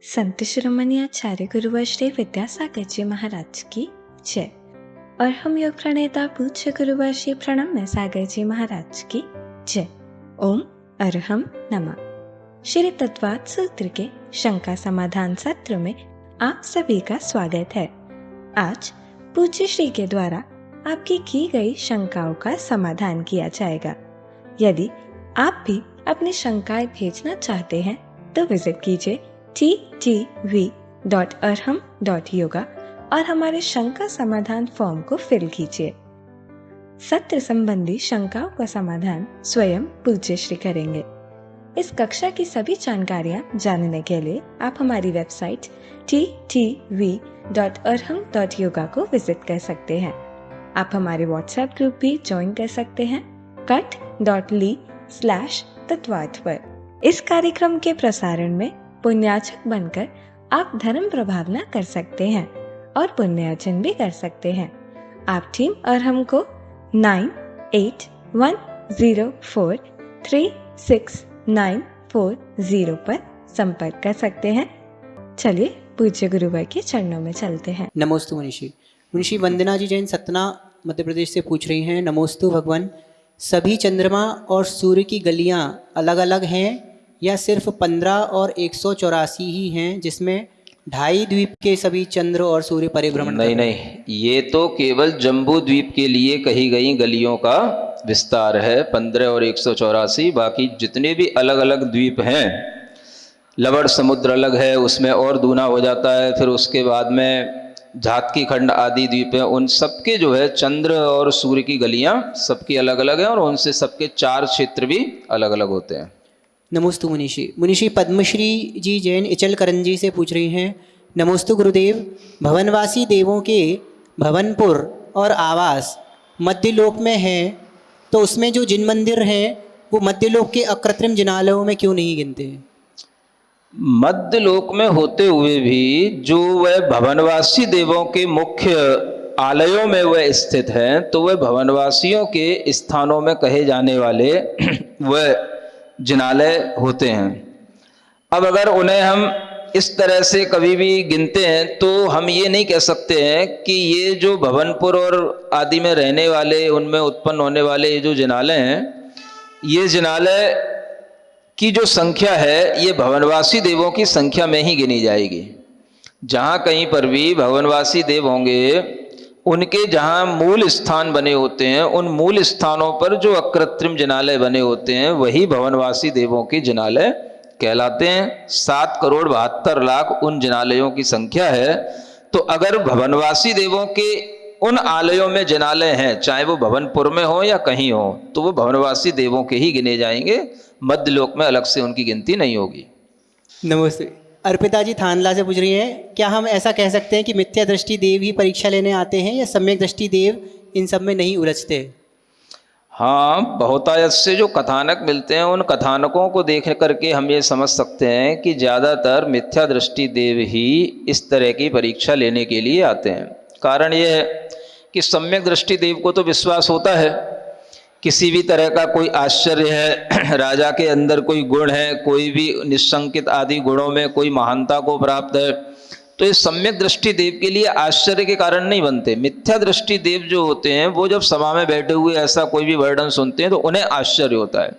संत शिरोमणि आचार्य गुरुवर श्री विद्यासागर जी महाराज की जय। और हम योग प्रणेता पूज्य गुरुवर श्री प्रणम्य सागर जी महाराज की जय। ओम अरहम नमः। श्री तत्वाद सूत्र के शंका समाधान सत्र में आप सभी का स्वागत है। आज पूज्य श्री के द्वारा आपकी की गई शंकाओं का समाधान किया जाएगा। यदि आप भी अपनी शंकाएं भेजना चाहते हैं तो विजिट कीजिए ttv.arham.yoga और हमारे शंका समाधान फॉर्म को फिल कीजिए। सत्र संबंधी शंकाओं का समाधान स्वयं पूज्य श्री करेंगे। इस कक्षा की सभी जानकारियां जानने के लिए आप हमारी वेबसाइट ttv.arham.yoga को विजिट कर सकते हैं। आप हमारे व्हाट्सएप ग्रुप भी ज्वाइन कर सकते हैं cut.ly/तत्वाद पर। इस कार्यक्रम के प्रसारण में पुण्याचक बनकर आप धर्म प्रभावना कर सकते हैं और पुण्यार्जन भी कर सकते हैं। आप टीम अरहम को 9810436940 पर संपर्क कर सकते हैं। चलिए पूज्य गुरुवर के चरणों में चलते हैं। नमोस्तु मुनिषी। मुनिषी वंदना जी जैन सतना मध्य प्रदेश से पूछ रही हैं, नमोस्तु भगवान, सभी चंद्रमा और सूर्य की गलियां अलग अलग हैं या सिर्फ 15 और 184 ही हैं, जिसमें 2.5 द्वीप के सभी चंद्र और सूर्य परिभ्रमण? नहीं, ये तो केवल जम्बू द्वीप के लिए कही गई गलियों का विस्तार है, 15 और 184। बाकी जितने भी अलग अलग द्वीप हैं, लवण समुद्र अलग है, उसमें और दूना हो जाता है, फिर उसके बाद में झातकी खंड आदि द्वीप हैं, उन सबके जो है चंद्र और सूर्य की गलियां सबकी अलग अलग हैं और उनसे सबके 4 क्षेत्र भी अलग अलग होते हैं। नमोस्तु मुनिषी। मुनिषी पद्मश्री जी जैन इचल करंजी से पूछ रही हैं, नमोस्तु गुरुदेव, भवनवासी देवों के भवनपुर और आवास मध्यलोक में हैं, तो उसमें जो जिन मंदिर हैं वो मध्यलोक के अकृत्रिम जिनालयों में क्यों नहीं गिनते हैं? मध्यलोक में होते हुए भी जो वह भवनवासी देवों के मुख्य आलयों में वह स्थित हैं, तो वह भवनवासियों के स्थानों में कहे जाने वाले वह जिनालय होते हैं। अब अगर उन्हें हम इस तरह से कभी भी गिनते हैं तो हम ये नहीं कह सकते हैं कि ये जो भवनपुर और आदि में रहने वाले, उनमें उत्पन्न होने वाले ये जो जिनालय हैं, ये जिनालय की जो संख्या है ये भवनवासी देवों की संख्या में ही गिनी जाएगी। जहाँ कहीं पर भी भवनवासी देव होंगे, उनके जहाँ मूल स्थान बने होते हैं, उन मूल स्थानों पर जो अकृत्रिम जिनालय बने होते हैं वही भवनवासी देवों के जिनालय कहलाते हैं। 7,72,00,000 उन जिनालयों की संख्या है। तो अगर भवनवासी देवों के उन आलयों में जिनालय हैं, चाहे वो भवनपुर में हो या कहीं हो, तो वो भवनवासी देवों के ही गिने जाएंगे। मध्यलोक में अलग से उनकी गिनती नहीं होगी। नमस्ते। अर्पिता जी थानला से पूछ रही हैं, क्या हम ऐसा कह सकते हैं कि मिथ्या दृष्टि देव ही परीक्षा लेने आते हैं या सम्यक दृष्टि देव इन सब में नहीं उलझते? हाँ, बहुतायत से जो कथानक मिलते हैं उन कथानकों को देख करके हम ये समझ सकते हैं कि ज़्यादातर मिथ्या दृष्टि देव ही इस तरह की परीक्षा लेने के लिए आते हैं। कारण ये है कि सम्यक दृष्टि देव को तो विश्वास होता है, किसी भी तरह का कोई आश्चर्य है, राजा के अंदर कोई गुण है, कोई भी निशंकित आदि गुणों में कोई महानता को प्राप्त है, तो ये सम्यक दृष्टि देव के लिए आश्चर्य के कारण नहीं बनते। मिथ्या दृष्टि देव जो होते हैं वो जब सभा में बैठे हुए ऐसा कोई भी वर्णन सुनते हैं तो उन्हें आश्चर्य होता है,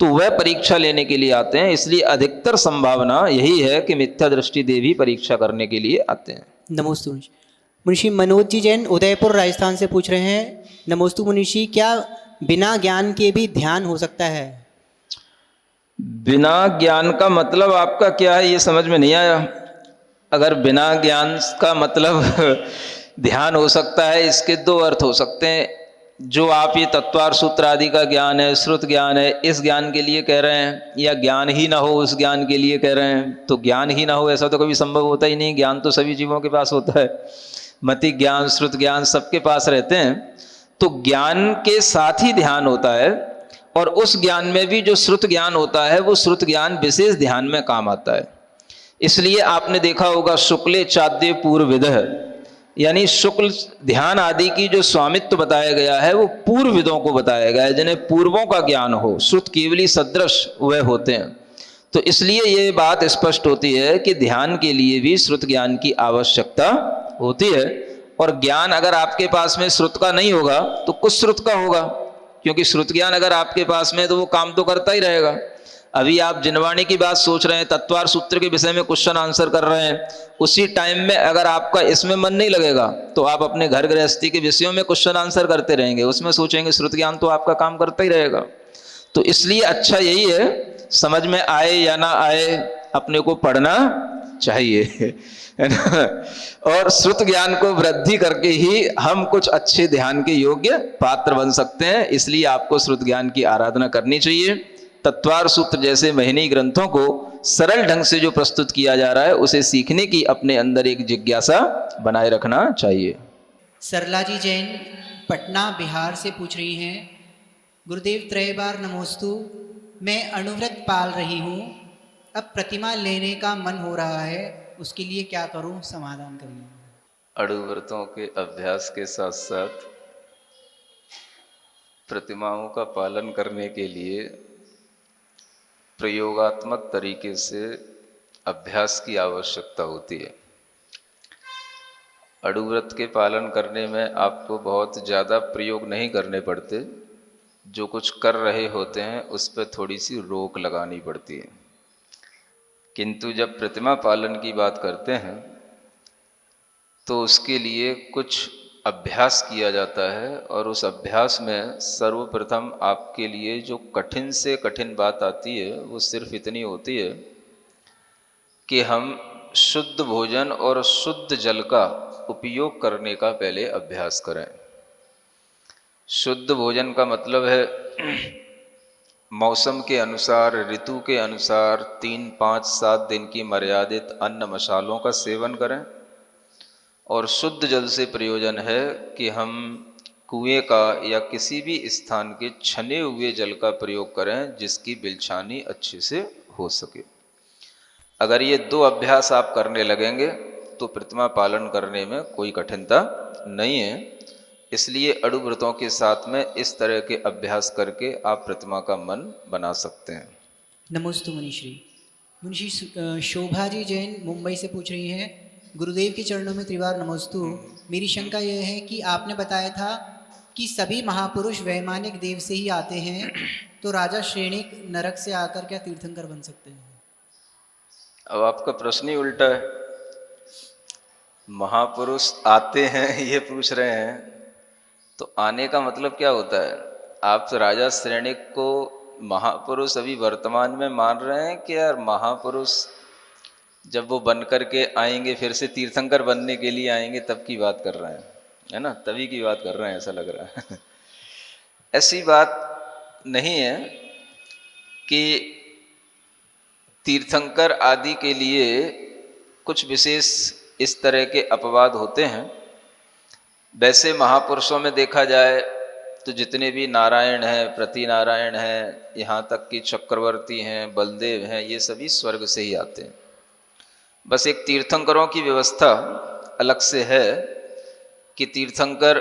तो वह परीक्षा लेने के लिए आते हैं। इसलिए अधिकतर संभावना यही है कि मिथ्या दृष्टि देव ही परीक्षा करने के लिए आते हैं। नमोस्तु मुनिषी। मनोज जी जैन उदयपुर राजस्थान से पूछ रहे हैं, नमोस्तु मुनिषी, क्या बिना ज्ञान के भी ध्यान हो सकता है? बिना ज्ञान का मतलब आपका क्या है, ये समझ में नहीं आया। अगर बिना ज्ञान का मतलब ध्यान हो सकता है, इसके 2 अर्थ हो सकते हैं। जो आप ये तत्वार सूत्र आदि का ज्ञान है, श्रुत ज्ञान है, इस ज्ञान के लिए कह रहे हैं, या ज्ञान ही ना हो उस ज्ञान के लिए कह रहे हैं। तो ज्ञान ही ना हो ऐसा तो कभी संभव होता ही नहीं। ज्ञान तो सभी जीवों के पास होता है, मति ज्ञान, श्रुत ज्ञान सबके पास रहते हैं। तो ज्ञान के साथ ही ध्यान होता है, और उस ज्ञान में भी जो श्रुत ज्ञान होता है वो श्रुत ज्ञान विशेष ध्यान में काम आता है। इसलिए आपने देखा होगा शुक्ले चाद्य पूर्वविदः, यानी शुक्ल ध्यान आदि की जो स्वामित्व बताया गया है वो पूर्वविदों को बताया गया है, जिन्हें पूर्वों का ज्ञान हो, श्रुत केवली सदृश वह होते हैं। तो इसलिए ये बात स्पष्ट होती है कि ध्यान के लिए भी श्रुत ज्ञान की आवश्यकता होती है। और ज्ञान अगर आपके पास में श्रुत का नहीं होगा तो कुछ श्रुत का होगा, क्योंकि श्रुत ज्ञान अगर आपके पास में है तो वो काम तो करता ही रहेगा। अभी आप जिनवाणी की बात सोच रहे हैं, तत्वार सूत्र के विषय में क्वेश्चन आंसर कर रहे हैं, उसी टाइम में अगर आपका इसमें मन नहीं लगेगा तो आप अपने घर गृहस्थी के विषयों में क्वेश्चन आंसर करते रहेंगे, उसमें सोचेंगे, श्रुत ज्ञान तो आपका काम करता ही रहेगा। तो इसलिए अच्छा यही है, समझ में आए या ना आए अपने को पढ़ना चाहिए, है ना। और श्रुत ज्ञान को वृद्धि करके ही हम कुछ अच्छे ध्यान के योग्य पात्र बन सकते हैं। इसलिए आपको श्रुत ज्ञान की आराधना करनी चाहिए। तत्वार सूत्र जैसे महीनी ग्रंथों को सरल ढंग से जो प्रस्तुत किया जा रहा है उसे सीखने की अपने अंदर एक जिज्ञासा बनाए रखना चाहिए। सरला जी जैन पटना बिहार से पूछ रही हैं, गुरुदेव त्रय बार नमोस्तु, मैं अणुव्रत पाल रही हूँ, अब प्रतिमा लेने का मन हो रहा है, उसके लिए क्या करूँ, समाधान करिए। अणुव्रतों के अभ्यास के साथ साथ प्रतिमाओं का पालन करने के लिए प्रयोगात्मक तरीके से अभ्यास की आवश्यकता होती है। अणुव्रत के पालन करने में आपको बहुत ज़्यादा प्रयोग नहीं करने पड़ते, जो कुछ कर रहे होते हैं उस पर थोड़ी सी रोक लगानी पड़ती है। किंतु जब प्रतिमा पालन की बात करते हैं तो उसके लिए कुछ अभ्यास किया जाता है, और उस अभ्यास में सर्वप्रथम आपके लिए जो कठिन से कठिन बात आती है वो सिर्फ इतनी होती है कि हम शुद्ध भोजन और शुद्ध जल का उपयोग करने का पहले अभ्यास करें। शुद्ध भोजन का मतलब है मौसम के अनुसार, ऋतु के अनुसार 3, 5, 7 दिन की मर्यादित अन्न मसालों का सेवन करें। और शुद्ध जल से प्रयोजन है कि हम कुएं का या किसी भी स्थान के छने हुए जल का प्रयोग करें जिसकी बिलछानी अच्छे से हो सके। अगर ये 2 अभ्यास आप करने लगेंगे तो प्रतिमा पालन करने में कोई कठिनता नहीं है। इसलिए अणुव्रतों के साथ में इस तरह के अभ्यास करके आप प्रतिमा का मन बना सकते हैं। नमोस्तु मुनिश्री। मुनिश्री शोभा जी जैन मुंबई से पूछ रही हैं, गुरुदेव के चरणों में त्रिवार नमोस्तु। मेरी शंका यह है कि आपने बताया था कि सभी महापुरुष वैमानिक देव से ही आते हैं, तो राजा श्रेणिक नरक से आकर क्या तीर्थंकर बन सकते हैं? अब आपका प्रश्न ही उल्टा है। महापुरुष आते हैं ये पूछ रहे हैं, तो आने का मतलब क्या होता है? आप तो राजा श्रेणिक को महापुरुष अभी वर्तमान में मान रहे हैं कि यार महापुरुष जब वो बन करके आएंगे फिर से तीर्थंकर बनने के लिए आएंगे तब की बात कर रहे हैं, है ना, तभी की बात कर रहे हैं, ऐसा लग रहा है। ऐसी बात नहीं है कि तीर्थंकर आदि के लिए कुछ विशेष इस तरह के अपवाद होते हैं। वैसे महापुरुषों में देखा जाए तो जितने भी नारायण हैं, प्रति नारायण हैं, यहाँ तक कि चक्रवर्ती हैं, बलदेव हैं, ये सभी स्वर्ग से ही आते हैं। बस एक तीर्थंकरों की व्यवस्था अलग से है कि तीर्थंकर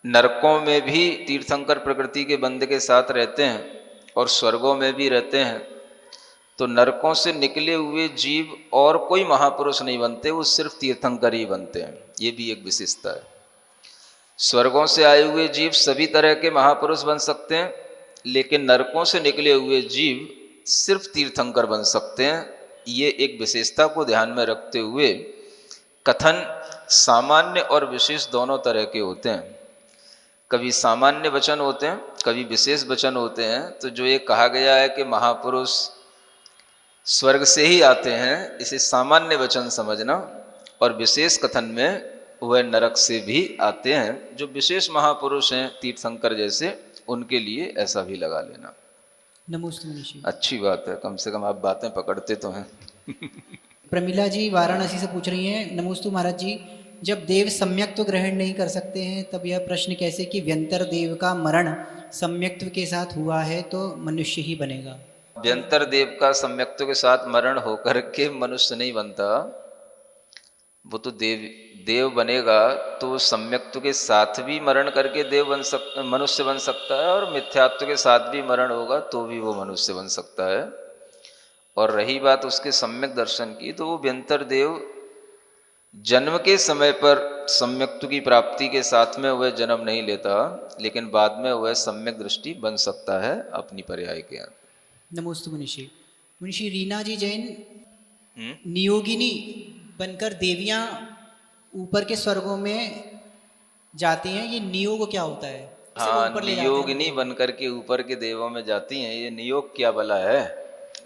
नरकों में भी तीर्थंकर प्रकृति के बंद के साथ रहते हैं और स्वर्गों में भी रहते हैं। तो नरकों से निकले हुए जीव और कोई महापुरुष नहीं बनते, वो सिर्फ तीर्थंकर ही बनते हैं। ये भी एक विशेषता है। स्वर्गों से आए हुए जीव सभी तरह के महापुरुष बन सकते हैं, लेकिन नरकों से निकले हुए जीव सिर्फ तीर्थंकर बन सकते हैं। ये एक विशेषता को ध्यान में रखते हुए कथन सामान्य और विशेष दोनों तरह के होते हैं। कभी सामान्य वचन होते हैं, कभी विशेष वचन होते हैं। तो जो ये कहा गया है कि महापुरुष स्वर्ग से ही आते हैं, इसे सामान्य वचन समझना, और विशेष कथन में वह नरक से भी आते हैं। जो विशेष महापुरुष हैं तीर्थंकर जैसे, उनके लिए ऐसा भी लगा लेना। नमोस्तु मनीषी। अच्छी बात है, कम से कम आप बातें पकड़ते तो हैं। प्रमिला जी वाराणसी से पूछ रही हैं, नमोस्तु महाराज जी, जब देव सम्यक्त्व ग्रहण नहीं कर सकते हैं तब यह प्रश्न कैसे कि व्यंतर देव का मरण सम्यक्त्व के साथ हुआ है तो मनुष्य ही बनेगा? व्यंतर देव का सम्यक्त्व के साथ मरण होकर के मनुष्य नहीं बनता, वो तो देव बनेगा तो सम्यक्त्व के साथ भी मरण करके मनुष्य बन सकता है, और मिथ्यात्व के साथ भी मरण होगा तो भी वो मनुष्य बन सकता है। और रही बात उसके सम्यक दर्शन की, तो वो व्यंतर देव जन्म के समय पर सम्यक्त्व की प्राप्ति के साथ में वह जन्म नहीं लेता, लेकिन बाद में वह सम्यक दृष्टि बन सकता है अपनी पर्याय के अंदर। नमोस्तु मुनिषि। मुनिषि रीना जी जैन नियोगिनी बनकर देवियां ऊपर के स्वर्गों में जाती हैं, ये नियोग क्या होता है? इसे वो हाँ, ऊपर ले जाते हैं नियोगिनी उनको। बन करके ऊपर के देवों में जाती हैं। ये नियोग क्या भला है?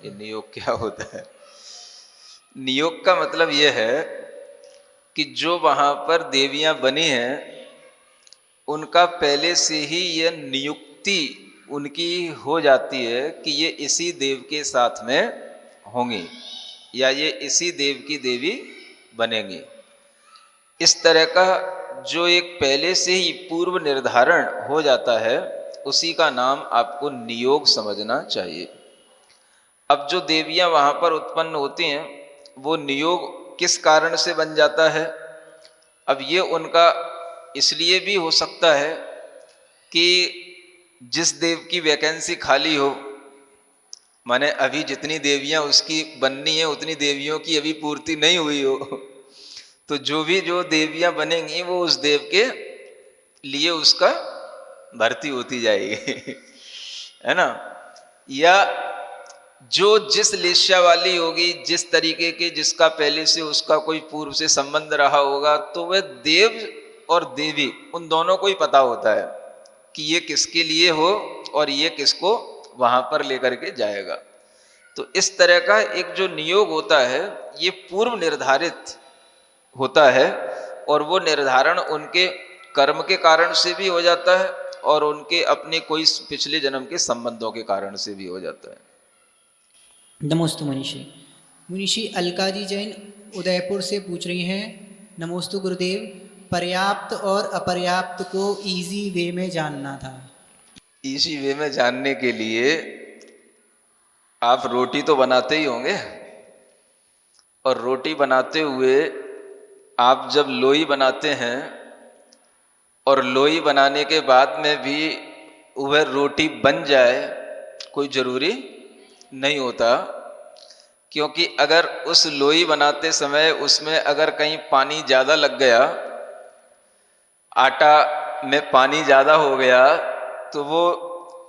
ये नियोग क्या होता है? नियोग का मतलब यह है कि जो वहां पर देवियां बनी हैं उनका पहले से ही यह नियुक्ति उनकी हो जाती है कि ये इसी देव के साथ में होंगी या ये इसी देव की देवी बनेंगी। इस तरह का जो एक पहले से ही पूर्व निर्धारण हो जाता है, उसी का नाम आपको नियोग समझना चाहिए। अब जो देवियां वहां पर उत्पन्न होती हैं, वो नियोग किस कारण से बन जाता है? अब ये उनका इसलिए भी हो सकता है कि जिस देव की वैकेंसी खाली हो, माने अभी जितनी देवियां उसकी बननी है उतनी देवियों की अभी पूर्ति नहीं हुई हो, तो जो देवियां बनेंगी वो उस देव के लिए उसका भर्ती होती जाएगी है ना। या जो जिस लेस्या वाली होगी, जिस तरीके के जिसका पहले से उसका कोई पूर्व से संबंध रहा होगा, तो वह देव और देवी उन दोनों को ही पता होता है कि ये किसके लिए हो और ये किसको वहां पर लेकर के जाएगा। तो इस तरह का एक जो नियोग होता है ये पूर्व निर्धारित होता है, और वो निर्धारण उनके कर्म के कारण से भी हो जाता है और उनके अपने कोई पिछले जन्म के संबंधों के कारण से भी हो जाता है। नमोस्तु मुनिषि। मुनिषि अलका जी जैन उदयपुर से पूछ रही हैं, नमोस्तु गुरुदेव, पर्याप्त और अपर्याप्त को इजी वे में जानना था। इसी वे में जानने के लिए आप रोटी तो बनाते ही होंगे, और रोटी बनाते हुए आप जब लोई बनाते हैं और लोई बनाने के बाद में भी वह रोटी बन जाए, कोई जरूरी नहीं होता, क्योंकि अगर उस लोई बनाते समय उसमें अगर कहीं पानी ज़्यादा लग गया, आटा में पानी ज़्यादा हो गया, तो वो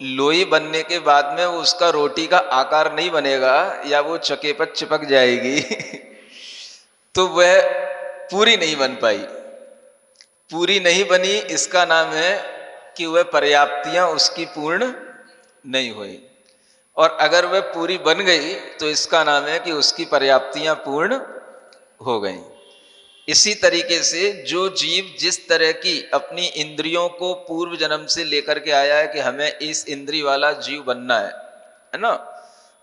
लोई बनने के बाद में वो उसका रोटी का आकार नहीं बनेगा या वो चके पर चिपक जाएगी तो वह पूरी नहीं बन पाई। पूरी नहीं बनी, इसका नाम है कि वह पर्याप्तियां उसकी पूर्ण नहीं हुई, और अगर वह पूरी बन गई तो इसका नाम है कि उसकी पर्याप्तियां पूर्ण हो गई। इसी तरीके से जो जीव जिस तरह की अपनी इंद्रियों को पूर्व जन्म से लेकर के आया है कि हमें इस इंद्रिय वाला जीव बनना है ना,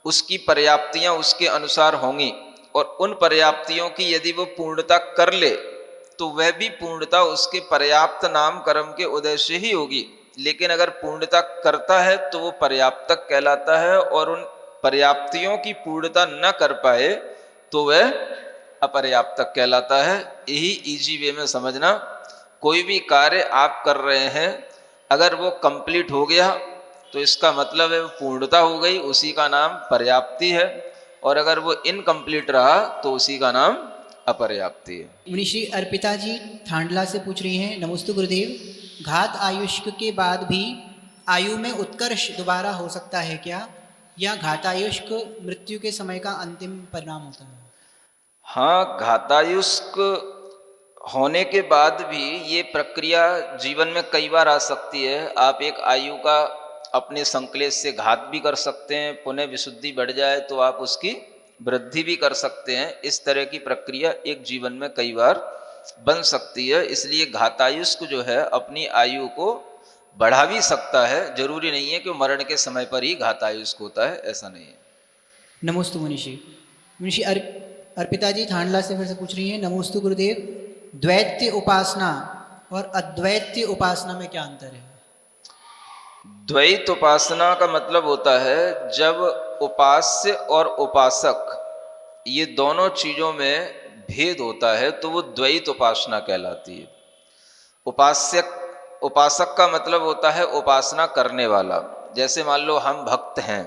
उसकी पर्याप्तियां उसके अनुसार होंगी, और उन पर्याप्तियों की यदि वो पूर्णता कर ले तो वह भी पूर्णता उसके पर्याप्त नाम कर्म के उदय से ही होगी। लेकिन अगर पूर्णता करता है तो वो पर्याप्तक कहलाता है, और उन पर्याप्तियों की पूर्णता न कर पाए तो वह अपर्याप्तक कहलाता है। यही इजी वे में समझना, कोई भी कार्य आप कर रहे हैं अगर वो कंप्लीट हो गया तो इसका मतलब है वो पूर्णता हो गई, उसी का नाम पर्याप्ति है, और अगर वो इनकम्प्लीट रहा तो उसी का नाम अपर्याप्ति है। मुनिश्री अर्पिता जी थांडला से पूछ रही हैं, नमोस्तु गुरुदेव, घात आयुष्क के बाद भी आयु में उत्कर्ष दोबारा हो सकता है क्या, या घातायुष्क मृत्यु के समय का अंतिम परिणाम होता है? हाँ, घातायुष्क होने के बाद भी ये प्रक्रिया जीवन में कई बार आ सकती है। आप एक आयु का अपने संकलेश से घात भी कर सकते हैं, पुनः विशुद्धि बढ़ जाए तो आप उसकी वृद्धि भी कर सकते हैं। इस तरह की प्रक्रिया एक जीवन में कई बार बन सकती है। इसलिए घातायुष्क जो है अपनी आयु को बढ़ा भी सकता है, जरूरी नहीं है कि मरण के समय पर ही घातायुष्क होता है, ऐसा नहीं है। नमोस्तु मुनिषि। मुनिषि अर्पिता जी थांडला से फिर से पूछ रही हैं, नमोस्तु गुरुदेव, द्वैत्य उपासना और अद्वैत्य उपासना में क्या अंतर है? द्वैत उपासना का मतलब होता है जब उपास्य और उपासक ये दोनों चीजों में भेद होता है तो वो द्वैत उपासना कहलाती है। उपासक का मतलब होता है उपासना करने वाला। जैसे मान लो हम भक्त हैं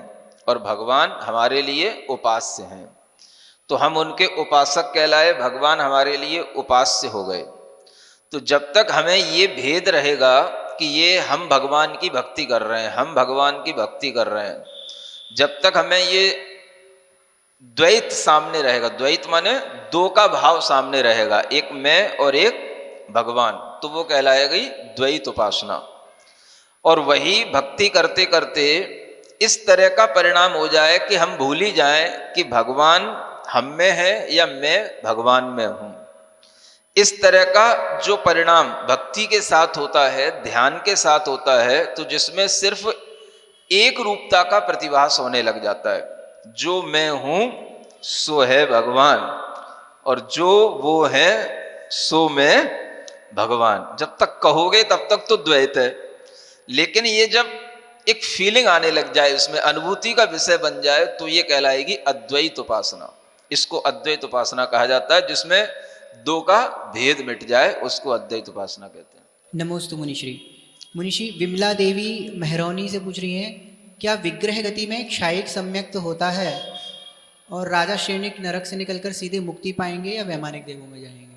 और भगवान हमारे लिए उपास्य हैं। तो हम उनके उपासक कहलाए, भगवान हमारे लिए उपास्य हो गए। तो जब तक हमें ये भेद रहेगा कि ये हम भगवान की भक्ति कर रहे हैं, हम भगवान की भक्ति कर रहे हैं, जब तक हमें ये द्वैत सामने रहेगा, द्वैत माने दो का भाव सामने रहेगा, एक मैं और एक भगवान, तो वो कहलाएगी द्वैत उपासना। और वही भक्ति करते करते इस तरह का परिणाम हो जाए कि हम भूल ही जाएं कि भगवान हम में है या मैं भगवान में हूं। इस तरह का जो परिणाम भक्ति के साथ होता है, ध्यान के साथ होता है, तो जिसमें सिर्फ एक रूपता का प्रतिभास होने लग जाता है। जो मैं हूं सो है भगवान, और जो वो है सो मैं भगवान। जब तक कहोगे तब तक तो द्वैत है, लेकिन ये जब एक फीलिंग आने लग जाए, उसमें अनुभूति का विषय बन जाए, तो ये कहलाएगी अद्वैत उपासना। इसको अद्वैत उपासना कहा जाता है, जिसमें दो का भेद मिट जाए, उसको अद्वैत उपासना कहते हैं। नमोस्तु मुनिश्री। मुनिश्री विमला देवी मेहरौनी से पूछ रही हैं, क्या विग्रह गति में क्षायिक सम्यक्त होता है और राजा श्रेणिक नरक से निकलकर सीधे मुक्ति पाएंगे या वैमानिक देवों में जाएंगे?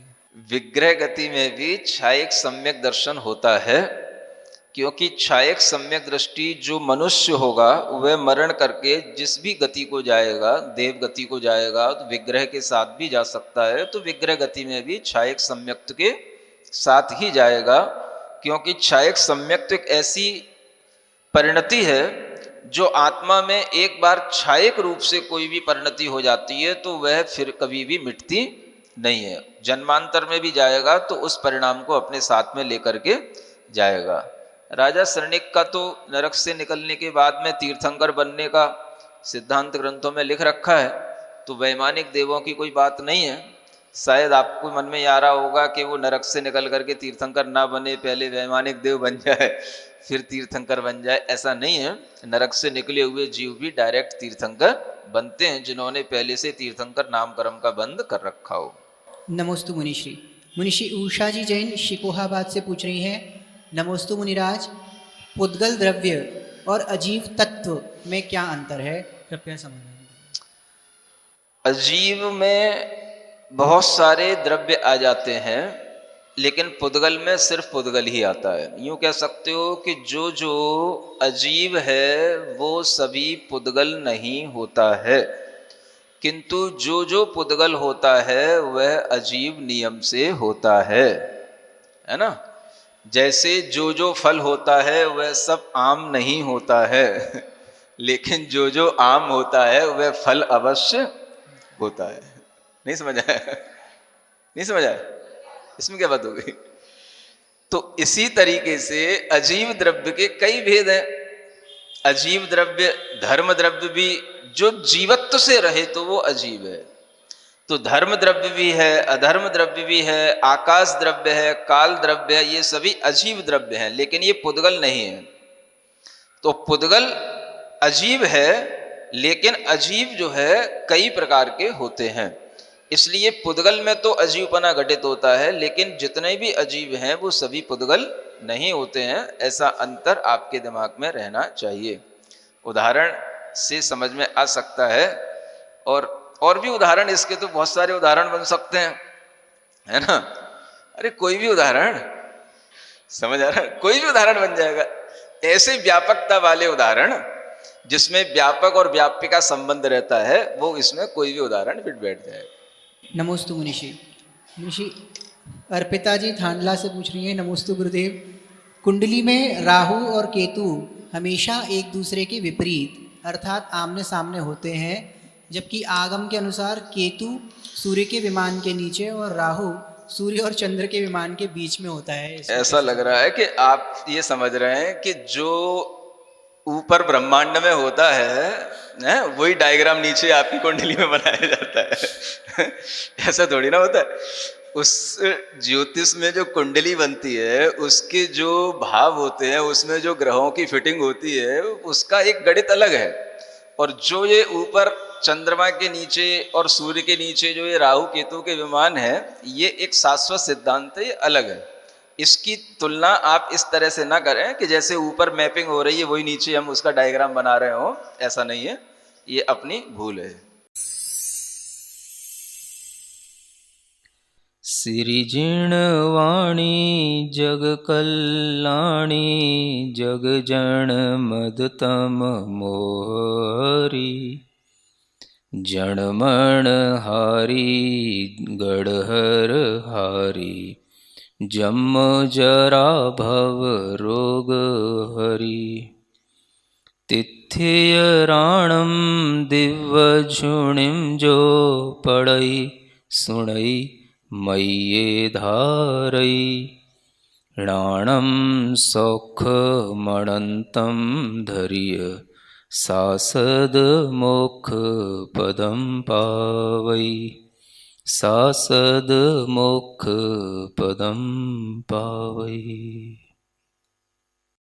विग्रह गति में भी क्षायिक सम्यक दर्शन होता है, क्योंकि क्षायिक सम्यक दृष्टि जो मनुष्य होगा वह मरण करके जिस भी गति को जाएगा, देव गति को जाएगा, तो विग्रह के साथ भी जा सकता है। तो विग्रह गति में भी क्षायिक सम्यक्त के साथ ही जाएगा, क्योंकि क्षायिक सम्यक्त एक ऐसी परिणति है जो आत्मा में एक बार क्षायिक रूप से कोई भी परिणति हो जाती है तो वह फिर कभी भी मिटती नहीं है। जन्मांतर में भी जाएगा तो उस परिणाम को अपने साथ में लेकर के जाएगा। राजा शरणिक का तो नरक से निकलने के बाद में तीर्थंकर बनने का सिद्धांत ग्रंथों में लिख रखा है, तो वैमानिक देवों की कोई बात नहीं है। शायद आपको मन में आ रहा होगा कि वो नरक से निकल करके तीर्थंकर ना बने, पहले वैमानिक देव बन जाए फिर तीर्थंकर बन जाए, ऐसा नहीं है। नरक से निकले हुए जीव भी डायरेक्ट तीर्थंकर बनते हैं, जिन्होंने पहले से तीर्थंकर नाम कर्म का बंद कर रखा हो। नमोस्तु मुनिश्री। मुनिश्री उषा जी जैन शिकोहाबाद से पूछ रही हैं, नमोस्तु मुनिराज, पुद्गल द्रव्य और अजीव तत्व में क्या अंतर है, कृपया समझाइए। अजीव में बहुत सारे द्रव्य आ जाते हैं, लेकिन पुद्गल में सिर्फ पुद्गल ही आता है। यूँ कह सकते हो कि जो जो अजीव है वो सभी पुद्गल नहीं होता है, किंतु जो जो पुद्गल होता है वह अजीव नियम से होता है ना। जैसे जो जो फल होता है वह सब आम नहीं होता है, लेकिन जो जो आम होता है वह फल अवश्य होता है। नहीं समझ आया? नहीं समझ आया? इसमें क्या बात हो गई? तो इसी तरीके से अजीव द्रव्य के कई भेद हैं। अजीव द्रव्य, धर्म द्रव्य भी जो जीवत्व से रहे तो वो अजीव है। तो धर्म द्रव्य भी है, अधर्म द्रव्य भी है, आकाश द्रव्य है, काल द्रव्य है, ये सभी अजीव द्रव्य हैं, लेकिन ये पुद्गल नहीं है। तो पुद्गल अजीव है, लेकिन अजीव जो है कई प्रकार के होते हैं। इसलिए पुद्गल में तो अजीवपना घटित होता है, लेकिन जितने भी अजीव हैं वो सभी पुद्गल नहीं होते हैं। ऐसा अंतर आपके दिमाग में रहना चाहिए। उदाहरण से समझ में आ सकता है, और भी उदाहरण इसके तो बहुत सारे उदाहरण बन सकते हैं, है ना। अरे कोई भी उदाहरण, समझ आ रहा है, कोई भी उदाहरण बन जाएगा। ऐसे व्यापकता वाले उदाहरण जिसमें व्यापक और व्याप्य का संबंध रहता है, वो इसमें कोई भी उदाहरण फिट बैठ जाएगा। नमोस्तु मुनिषी। मुनिषी अर्पिता जी थांडला से पूछ रही हैं, नमोस्तु गुरुदेव, कुंडली में राहु और केतु हमेशा एक दूसरे के विपरीत अर्थात आमने सामने होते हैं, जबकि आगम के अनुसार केतु सूर्य के विमान के नीचे और राहु सूर्य और चंद्र के विमान के बीच में होता है। ऐसा लग रहा है कि आप ये समझ रहे हैं कि जो ऊपर ब्रह्मांड में होता है वही डायग्राम नीचे आपकी कुंडली में बनाया जाता है। ऐसा थोड़ी ना होता है। उस ज्योतिष में जो कुंडली बनती है, उसके जो भाव होते हैं, उसमें जो ग्रहों की फिटिंग होती है, उसका एक गणित अलग है। और जो ये ऊपर चंद्रमा के नीचे और सूर्य के नीचे जो ये राहु केतु के विमान है, ये एक शाश्वत सिद्धांत है, ये अलग है। इसकी तुलना आप इस तरह से ना करें कि जैसे ऊपर मैपिंग हो रही है वही नीचे हम उसका डायग्राम बना रहे हो, ऐसा नहीं है। ये अपनी भूल है। सिरिजिणवाणी जग कल्याणी जग जन मदतम मोहरी जनमण हारी गढ़हर हारी जम जरा भव रोग हरि तिथियराणम दिव्यझुणिम जो पढ़ई सुणई मय्ये धारई राणम सौख मणंतम धरिय सासद मोक्ष पदम पावई सासद मोक्ष पदम पावई।